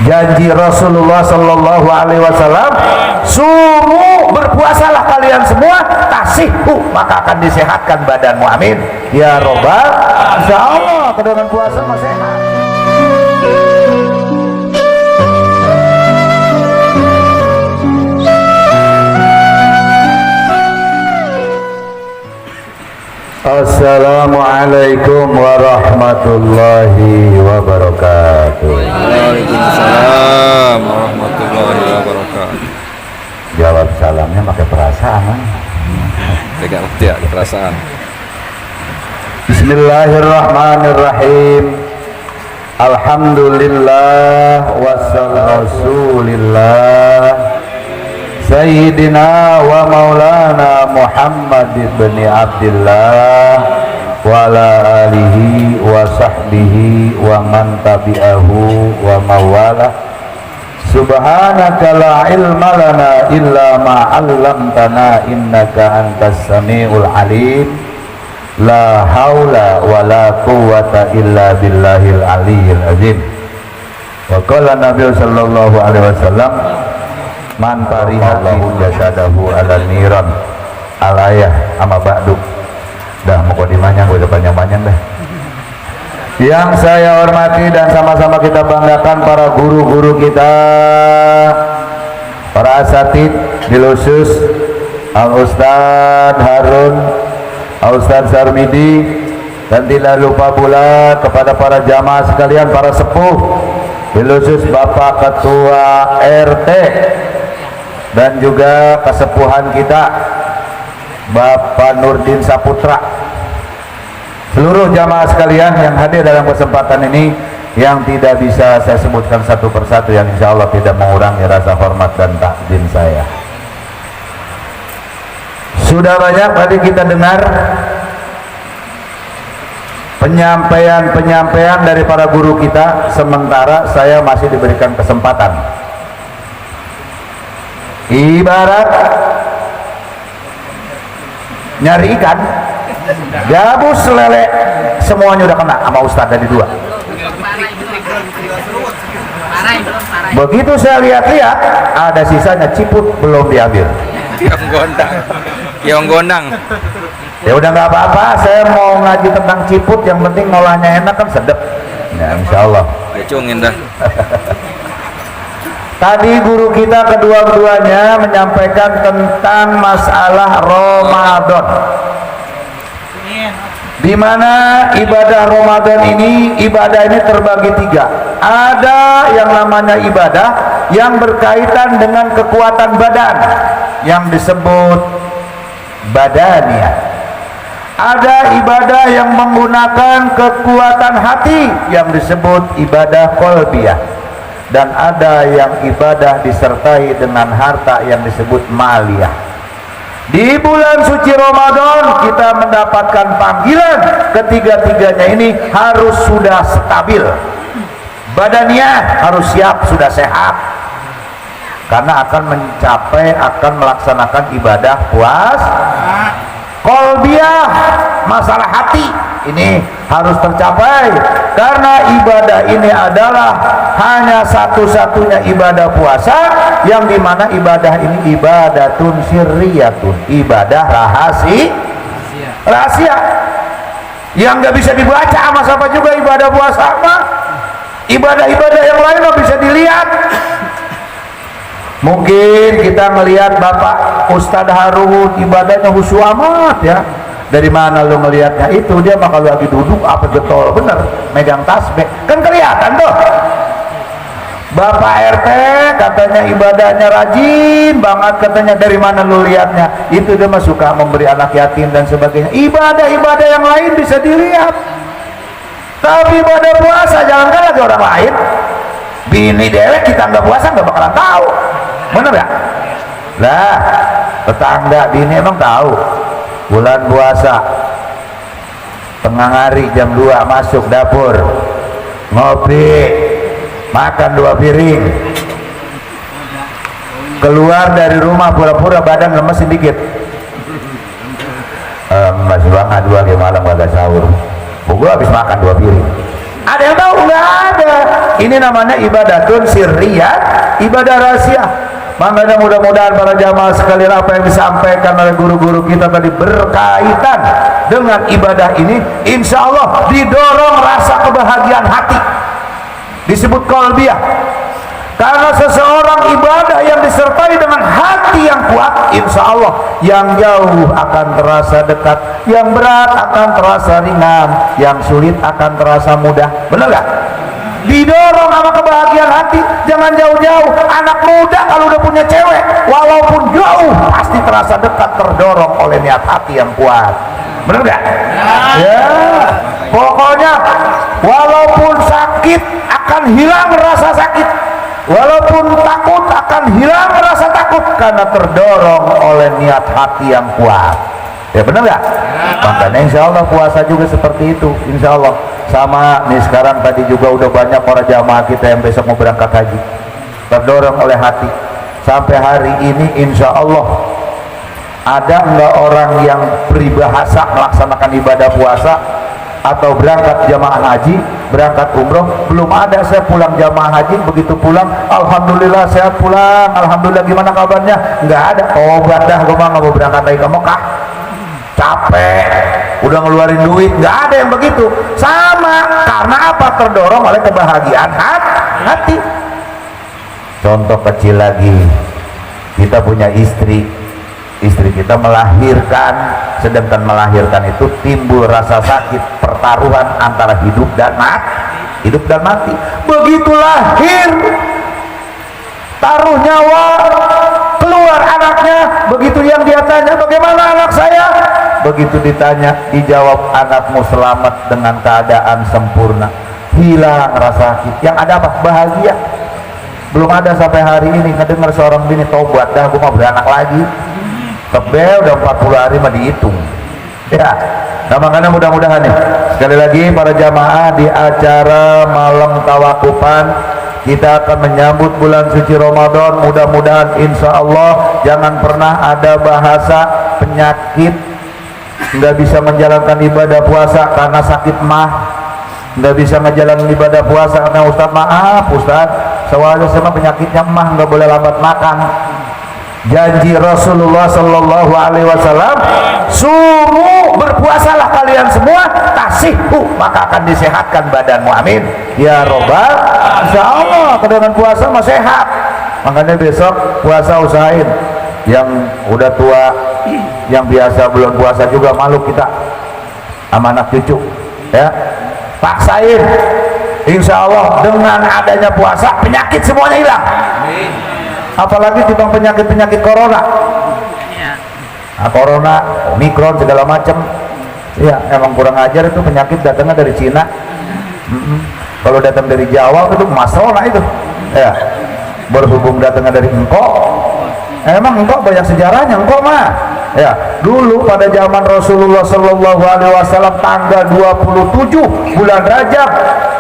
janji Rasulullah sallallahu alaihi wasallam, sumu, berpuasalah kalian semua, tasihu, maka akan disehatkan badanmu. Amin ya robbal. Insyaallah dengan puasa mah sehat. Assalamualaikum warahmatullahi wabarakatuh. Waalaikumsalam warahmatullahi wabarakatuh. Jawab salamnya pakai perasaan. Tidak ngerti ya perasaan. Bismillahirrahmanirrahim. Alhamdulillah wassallallahu Sayyidina wa maulana Muhammad ibn Abdillah wa ala alihi wa sahbihi wa man tabi'ahu wa mawala. Subhanaka la ilma lana illa ma 'allamtana innaka antas samiul alim. La haula wa la quwwata illa billahil aliyyil azim. Wa qala Nabi sallallahu alaihi wasallam, man parihallahu jasadahu ala niran alayah ama ba'du. Dah mukodimahnya gue udah panjang-panjang dah. Yang saya hormati dan sama-sama kita banggakan para guru-guru kita, para asatid dilusus, Al-Ustadz Harun, Al-Ustadz Sarmidi, dan tidak lupa pula kepada para jamaah sekalian, para sepuh dilusus Bapak Ketua RT dan juga kesepuhan kita Bapak Nurdin Saputra, seluruh jamaah sekalian yang hadir dalam kesempatan ini, yang tidak bisa saya sebutkan satu persatu, yang insya Allah tidak mengurangi rasa hormat dan takdim saya. Sudah banyak tadi kita dengar penyampaian dari para guru kita, sementara saya masih diberikan kesempatan. Ibarat nyari ikan, gabus lele, semuanya udah kena sama Ustadz tadi dua. Begitu saya lihat-lihat, ada sisanya ciput belum diambil. Yang gondang. Ya udah nggak apa-apa, saya mau ngaji tentang ciput, yang penting ngolahnya enak kan sedep. Ya insya Allah. Ecungin dah. Tadi guru kita kedua-duanya menyampaikan tentang masalah Ramadan, di mana ibadah Ramadan ini, ibadah ini terbagi tiga. Ada yang namanya ibadah yang berkaitan dengan kekuatan badan, yang disebut badaniyah. Ada ibadah yang menggunakan kekuatan hati, yang disebut ibadah qalbiyah. Dan ada yang ibadah disertai dengan harta, yang disebut maliyah. Di bulan suci Ramadan kita mendapatkan panggilan, ketiga-tiganya ini harus sudah stabil. Badannya harus siap, sudah sehat, karena akan melaksanakan ibadah puasa. Qalbiyah, masalah hati ini harus tercapai, karena ibadah ini adalah hanya satu-satunya ibadah puasa, yang dimana ibadah ini ibadatun sirriyatun, ibadah rahasia, yang nggak bisa dibaca sama siapa juga. Ibadah puasa apa? Ibadah-ibadah yang lain nggak bisa dilihat. Mungkin kita melihat Bapak Ustadz Harun ibadahnya khusyuk amat ya. Dari mana lu melihatnya? Itu dia mah kalau lagi duduk apa getol bener, megang tasbih kan kelihatan tuh. Bapak RT katanya ibadahnya rajin banget, katanya dari mana lu lihatnya? Itu dia mah suka memberi anak yatim dan sebagainya. Ibadah-ibadah yang lain bisa dilihat, tapi ibadah puasa jangankan lagi orang lain, bini dewek kita nggak puasa nggak bakalan tahu, bener ya? Lah tetangga bini emang tahu bulan puasa, tengah hari jam 2 masuk dapur ngopi, makan 2 piring, keluar dari rumah pura-pura badan lemes sedikit, masih banget 2 ke malam gak sahur, gua habis makan 2 piring. Ada yang tahu? Nggak ada. Ini namanya ibadatun sirriyah, ibadah rahasia. Makanya mudah-mudahan para jamaah sekalian apa yang disampaikan oleh guru-guru kita tadi berkaitan dengan ibadah ini, insya Allah didorong rasa kebahagiaan hati, disebut qalbiyah. Karena seseorang ibadah yang disertai dengan hati yang kuat, insya Allah yang jauh akan terasa dekat, yang berat akan terasa ringan, yang sulit akan terasa mudah. Benar gak? Didorong sama kebahagiaan hati. Jangan jauh-jauh. Anak muda kalau udah punya cewek, walaupun jauh pasti terasa dekat, terdorong oleh niat hati yang kuat. Bener gak? Ya, pokoknya walaupun sakit akan hilang rasa sakit, walaupun takut akan hilang rasa takut, karena terdorong oleh niat hati yang kuat. Ya benar gak? Makanya insya Allah puasa juga seperti itu, insya Allah. Sama nih sekarang tadi juga udah banyak para jamaah kita yang besok mau berangkat haji, terdorong oleh hati. Sampai hari ini insya Allah ada nggak orang yang peribahasa melaksanakan ibadah puasa atau berangkat jamaah haji, berangkat umroh? Belum ada. Saya pulang jamaah haji, begitu pulang alhamdulillah sehat pulang, alhamdulillah gimana kabarnya? Nggak ada. Obat dah, gue mah nggak mau berangkat lagi ke Mekah, capek udah ngeluarin duit. Nggak ada yang begitu. Sama, karena apa? Terdorong oleh kebahagiaan hati. Contoh kecil lagi, kita punya istri kita melahirkan, sedangkan melahirkan itu timbul rasa sakit, pertaruhan antara hidup dan mati. Begitu lahir, taruh nyawa, keluar anaknya, begitu yang dia tanya bagaimana anak saya, begitu ditanya dijawab anakmu selamat dengan keadaan sempurna, hilang rasa sakit. Yang ada apa? Bahagia. Belum ada sampai hari ini ngedengar seorang bini tobat, dah gue mau beranak lagi. Tebel udah 40 hari mah dihitung ya. Nah makanya mudah-mudahan nih sekali lagi para jamaah di acara malam tawakufan kita akan menyambut bulan suci Ramadan. Mudah-mudahan insya Allah jangan pernah ada bahasa penyakit nggak bisa menjalankan ibadah puasa karena sakit mah, nggak bisa menjalankan ibadah puasa karena Ustaz maaf Ustaz soalnya sama penyakitnya mah nggak boleh lambat makan. Janji Rasulullah Sallallahu Alaihi Wasallam, suruh berpuasalah kalian semua, tasihu maka akan disehatkan badanmu. Amin ya robbal. Insya Allah dengan puasa mah sehat. Makanya besok puasa usahain. Yang udah tua, yang biasa belum puasa juga malu kita sama anak cucu ya, paksain. Insya Allah dengan adanya puasa penyakit semuanya hilang. Apalagi timbang penyakit corona. Nah, corona, omikron segala macam. Ya, emang kurang ajar itu penyakit datangnya dari Cina. Kalau datang dari Jawa itu masalah itu. Ya, berhubung datangnya dari engkau. Emang engkau banyak sejarahnya engkau mah. Ya, dulu pada zaman Rasulullah Sallallahu Alaihi Wasallam tanggal 27 bulan Rajab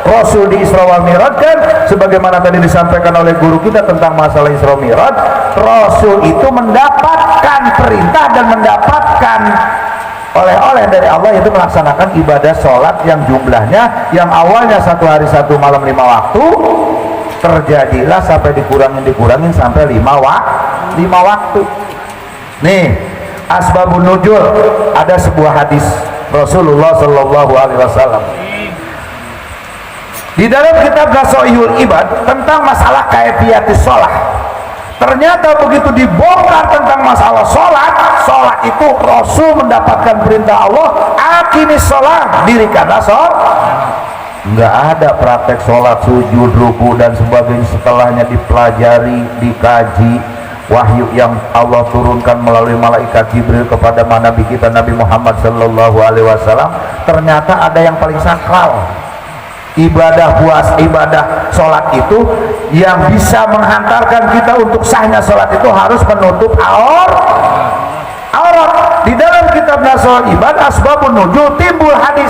Rasul di Isra wal Mi'raj kan, sebagaimana tadi disampaikan oleh guru kita tentang masalah Isra Mi'raj, Rasul itu mendapatkan perintah dan mendapatkan oleh-oleh dari Allah, yaitu melaksanakan ibadah sholat yang jumlahnya yang awalnya 1 hari 1 malam 5 waktu terjadilah sampai dikurangin sampai 5 waktu. Nih asbabun nuzul, ada sebuah hadis Rasulullah Sallallahu Alaihi Wasallam di dalam kitab Nasoihul Ibad tentang masalah kaifiyatus sholat. Ternyata begitu dibongkar tentang masalah sholat itu Rasul mendapatkan perintah Allah, aqimis sholat, dirikanlah sholat. Nggak ada praktek sholat, sujud, ruku dan sebagainya setelahnya dipelajari, dikaji. Wahyu yang Allah turunkan melalui malaikat Jibril kepada Nabi kita Nabi Muhammad Sallallahu Alaihi Wasallam, ternyata ada yang paling sakral. Ibadah puasa, ibadah sholat itu yang bisa menghantarkan kita untuk sahnya sholat itu harus menutup aurat. Di dalam kitab Nasoihul Ibad asbabun nuzul timbul hadis.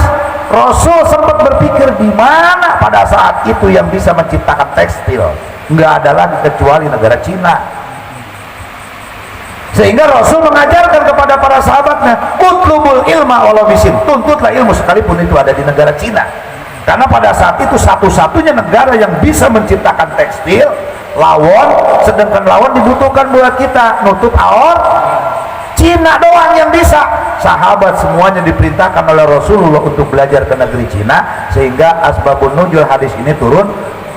Rasul sempat berpikir di mana pada saat itu yang bisa menciptakan tekstil. Nggak ada lagi kecuali negara Cina. Sehingga Rasul mengajarkan kepada para sahabatnya, utlubul ilma walau bisin, tuntutlah ilmu sekalipun itu ada di negara Cina. Karena pada saat itu satu-satunya negara yang bisa menciptakan tekstil lawon, sedangkan lawon dibutuhkan buat kita nutup aor. Cina doang yang bisa. Sahabat semuanya diperintahkan oleh Rasulullah untuk belajar ke negeri Cina, sehingga asbabun nuzul hadis ini turun,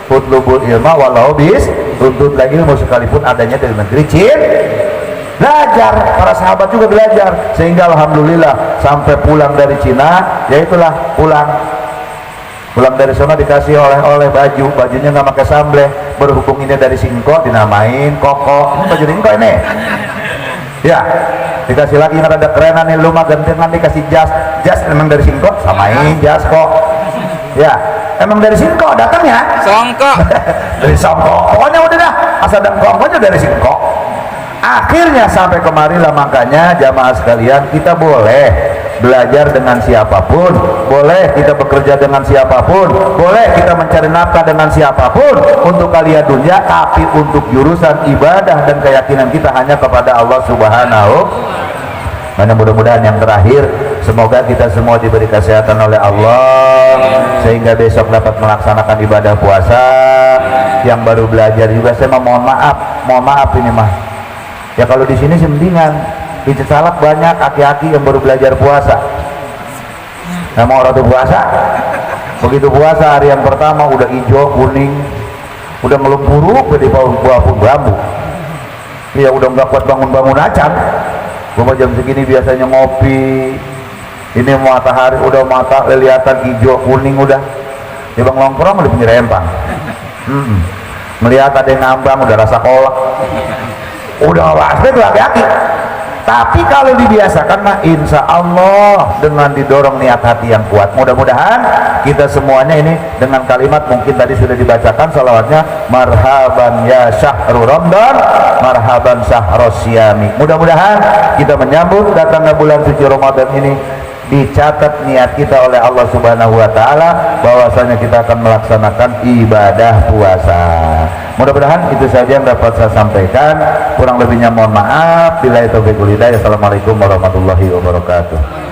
utlubul ilma walau bis, tuntutlah ilmu sekalipun adanya dari negeri Cina. Belajar, para sahabat juga belajar, sehingga alhamdulillah sampai pulang dari Cina, ya itulah pulang dari sana dikasih oleh bajunya nggak pakai samble, berhubung ini dari Singko dinamain Koko. Ini baju Singko ini ya, dikasih lagi nggak ada kerenan nih, lu mah gantian dikasih jas emang dari Singko, samain jas kok ya, emang dari Singko datangnya Songko. dari Singko, pokoknya udah dah asal dan kongkonya dari Singko. Akhirnya sampai kemarilah, makanya jamaah sekalian, kita boleh belajar dengan siapapun, boleh kita bekerja dengan siapapun, boleh kita mencari nafkah dengan siapapun untuk kalian dunia, tapi untuk jurusan ibadah dan keyakinan kita hanya kepada Allah Subhanahu. Mana mudah-mudahan yang terakhir, semoga kita semua diberi kesehatan oleh Allah sehingga besok dapat melaksanakan ibadah puasa. Yang baru belajar juga saya mohon maaf ini mah ya, kalau di sini sih mendingan di Salak banyak aki-aki yang baru belajar puasa. Nah, mau orang tuh puasa, begitu puasa hari yang pertama udah hijau kuning, udah melempuruk di buah pun bambu. Iya, udah nggak kuat bangun acan. Bapak jam segini biasanya ngopi, ini matahari udah mata kelihatan hijau kuning udah. Di bang nongkrong udah pinggir empang. Melihat ada yang ngambang udah rasa kolak. Udah nggak itu aki-aki. Tapi kalau dibiasakan mah insya Allah dengan didorong niat hati yang kuat, mudah-mudahan kita semuanya ini dengan kalimat mungkin tadi sudah dibacakan salawatnya, marhaban ya syahrul ramadan, marhaban syahros syami. Mudah-mudahan kita menyambut datangnya bulan suci Ramadan ini dicatat niat kita oleh Allah Subhanahu wa taala bahwasanya kita akan melaksanakan ibadah puasa. Mudah-mudahan itu saja yang dapat saya sampaikan, kurang lebihnya mohon maaf. Billahi taufiq wal hidayah. Assalamualaikum warahmatullahi wabarakatuh.